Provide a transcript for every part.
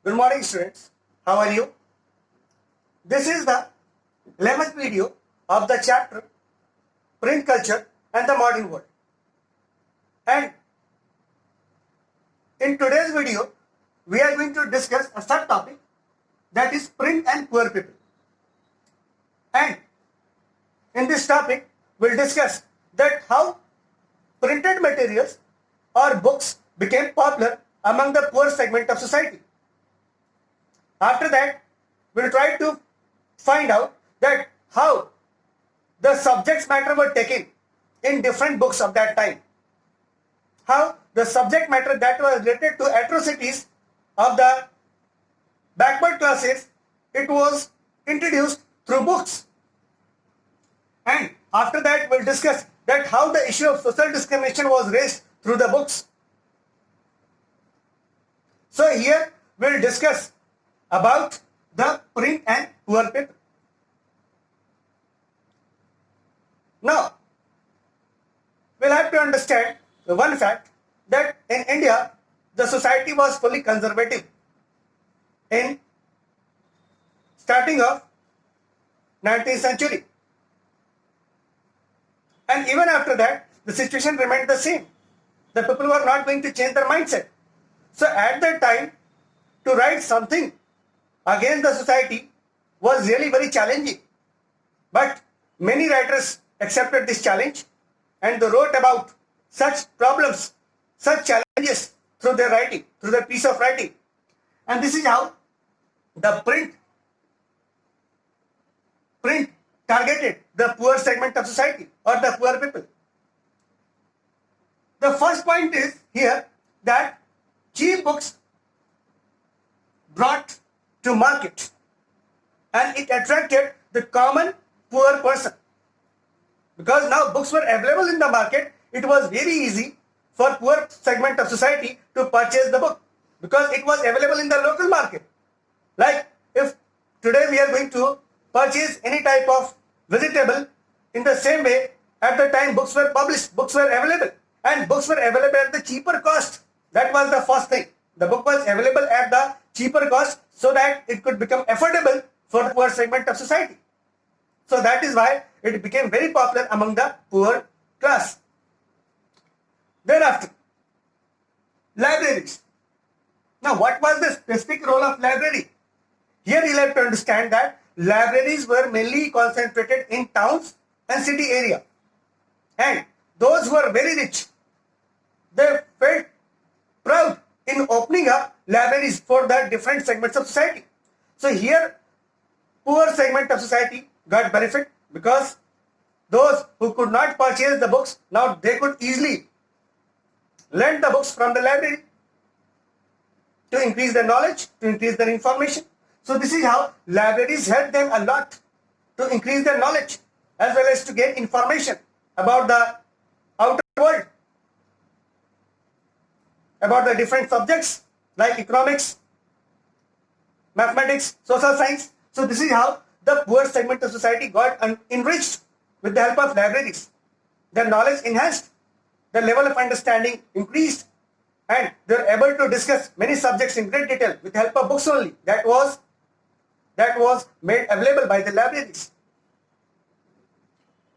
Good morning, students. How are you? This is the 11th video of the chapter Print Culture and the Modern World. And in today's video, we are going to discuss a subtopic that is print and poor people. And in this topic, we'll discuss that how printed materials or books became popular among the poor segment of society. After that, we'll try to find out that how the subjects matter were taken in different books of that time. How the subject matter that was related to atrocities of the backward classes, it was introduced through books. And after that, we'll discuss that how the issue of social discrimination was raised through the books. So here we'll discuss about the print and poor people. Now, we'll have to understand the one fact that in India, the society was fully conservative in starting of 19th century. And even after that, the situation remained the same. The people were not going to change their mindset. So at that time, to write something against the society was really very challenging. But many writers accepted this challenge and they wrote about such problems, such challenges through their writing, through their piece of writing. And this is how the print targeted the poor segment of society or the poor people. The first point is here that cheap books brought to market and it attracted the common poor person. Because now books were available in the market, it was very easy for poor segment of society to purchase the book because it was available in the local market. Like if today we are going to purchase any type of vegetable, in the same way at the time books were published, books were available and books were available at the cheaper cost. That was the first thing. The book was available at the cheaper cost so that it could become affordable for the poor segment of society. So that is why it became very popular among the poor class. Thereafter, libraries. Now what was the specific role of library? Here you have to understand that libraries were mainly concentrated in towns and city area. And those who were very rich, they felt proud in opening up libraries for the different segments of society. So here, poor segment of society got benefit because those who could not purchase the books, now they could easily lend the books from the library to increase their knowledge, to increase their information. So this is how libraries help them a lot to increase their knowledge as well as to gain information about the outer world, about the different subjects like economics, mathematics, social science. So this is how the poor segment of society got enriched with the help of libraries. Their knowledge enhanced, their level of understanding increased, and they were able to discuss many subjects in great detail with the help of books only. That was made available by the libraries.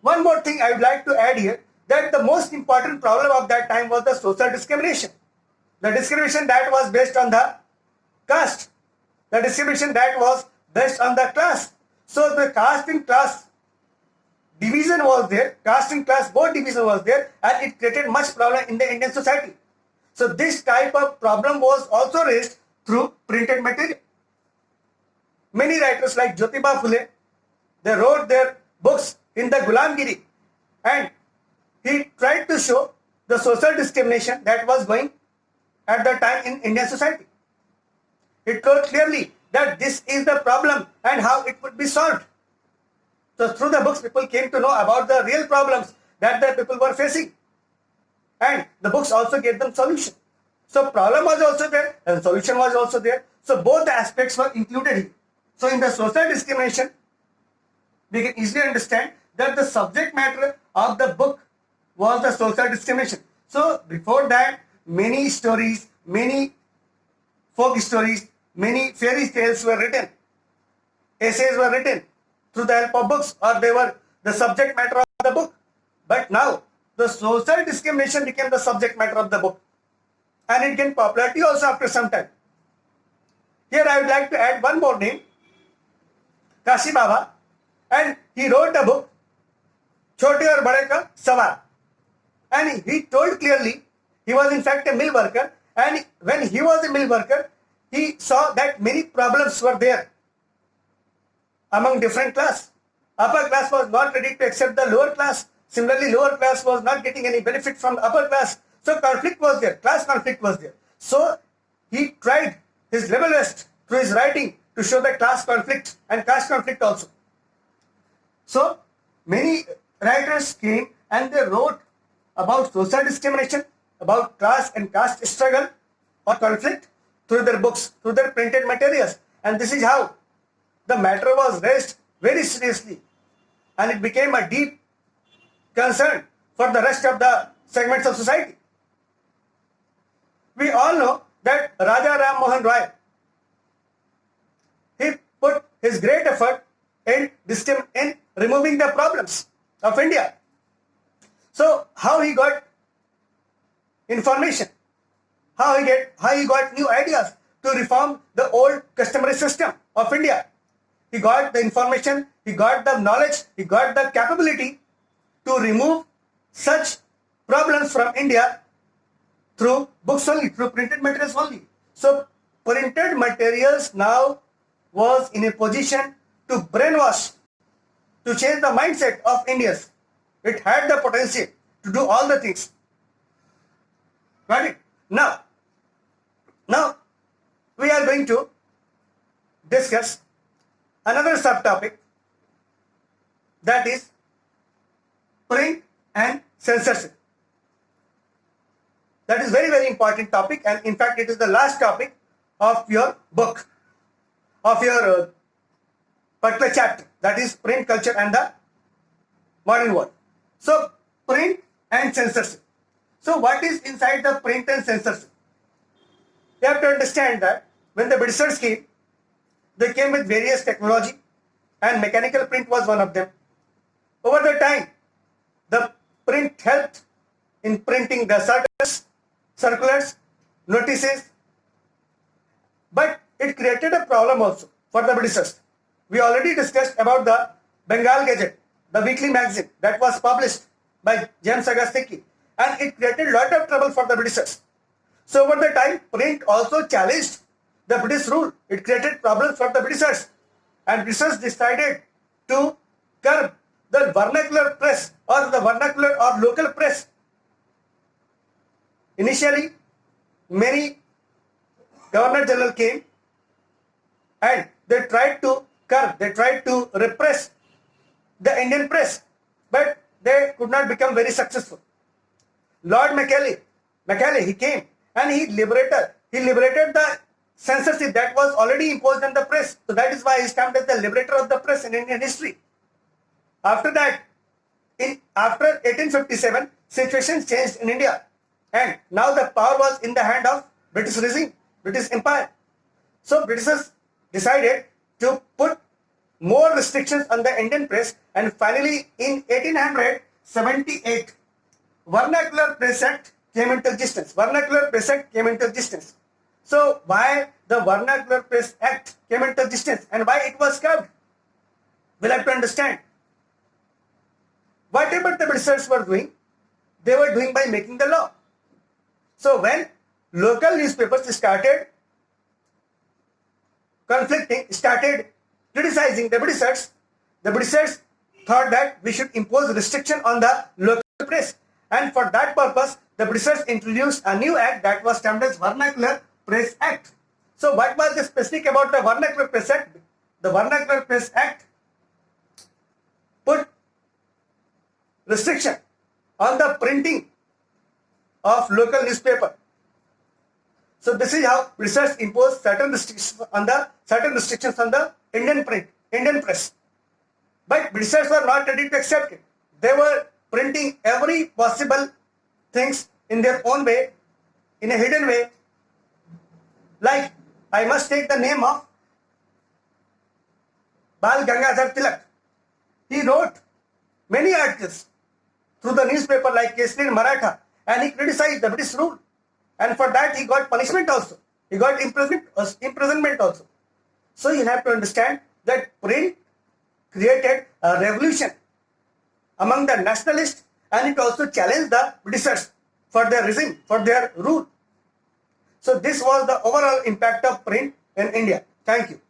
One more thing I would like to add here, that the most important problem of that time was the social discrimination. The discrimination that was based on the caste, the discrimination that was based on the class. So the caste and class division was there, caste and class both division was there, and it created much problem in the Indian society. So this type of problem was also raised through printed material. Many writers like Jyotiba Phule, they wrote their books in the Gulamgiri and he tried to show the social discrimination that was going at the time in Indian society. It told clearly that this is the problem and how it would be solved. So through the books, people came to know about the real problems that the people were facing. And the books also gave them solution. So problem was also there and solution was also there. So both the aspects were included here. So in the social discrimination, we can easily understand that the subject matter of the book was the social discrimination. So before that, many stories, many folk stories Many fairy tales were written, essays were written through the help of books, or they were the subject matter of the book. But now the social discrimination became the subject matter of the book, and it gained popularity also after some time. Here I would like to add one more name, Kashi Baba, and he wrote the book Chote aur Bade Ka Sawal, and he told clearly he was in fact a mill worker, and when he was a mill worker, he saw that many problems were there among different class. Upper class was not ready to accept the lower class. Similarly, lower class was not getting any benefit from the upper class. So conflict was there, class conflict was there. So he tried his level best through his writing to show the class conflict and caste conflict also. So many writers came and they wrote about social discrimination, about class and caste struggle or conflict through their books, through their printed materials. And this is how the matter was raised very seriously, and it became a deep concern for the rest of the segments of society. We all know that Raja Ram Mohan Roy, he put his great effort in removing the problems of India. So how he got information, how he got new ideas to reform the old customary system of India. He got the information, he got the knowledge, he got the capability to remove such problems from India through books only, through printed materials only. So printed materials now was in a position to brainwash, to change the mindset of Indians. It had the potential to do all the things. Got it? Now we are going to discuss another subtopic, that is print and censorship. That is very, very important topic, and in fact it is the last topic of your book, of your particular chapter, that is print culture and the modern world. So print and censorship. So what is inside the print and censorship? You have to understand that when the Britishers came, they came with various technology, and mechanical print was one of them. Over the time, the print helped in printing the circulars, notices, but it created a problem also for the Britishers. We already discussed about the Bengal Gazette, the weekly magazine that was published by James August Hickey, and it created a lot of trouble for the Britishers. So over the time, print also challenged the British rule. It created problems for the Britishers, and Britishers decided to curb the vernacular press or the vernacular or local press. Initially, many Governor General came and they tried to curb, they tried to repress the Indian press, but they could not become very successful. Lord Macaulay, he came and he liberated the censorship that was already imposed on the press. So that is why he is termed as the liberator of the press in Indian history. After that, after 1857, situation changed in India, and now the power was in the hand of British regime, British Empire. So Britishers decided to put more restrictions on the Indian press, and finally in 1878, Vernacular Press Act came into existence. Vernacular Press Act came into existence. So why the Vernacular Press Act came into existence and why it was curbed? We'll have to understand. Whatever the Britishers were doing, they were doing by making the law. So when local newspapers started conflicting, started criticizing the Britishers thought that we should impose restriction on the local press. And for that purpose, the Britishers introduced a new act that was termed as Vernacular Press Act. So what was the specific about the Vernacular Press Act? The Vernacular Press Act put restriction on the printing of local newspaper. So this is how Britishers imposed certain restrictions on the Indian press. But Britishers were not ready to accept it. They were printing every possible things in their own way, in a hidden way. Like I must take the name of Bal Gangadhar Tilak. He wrote many articles through the newspaper like Kesari in Maratha, and he criticized the British rule. And for that he got punishment also. He got imprisonment also. So you have to understand that print created a revolution among the nationalists, and it also challenged the Britishers for their regime, for their rule. So this was the overall impact of print in India. Thank you.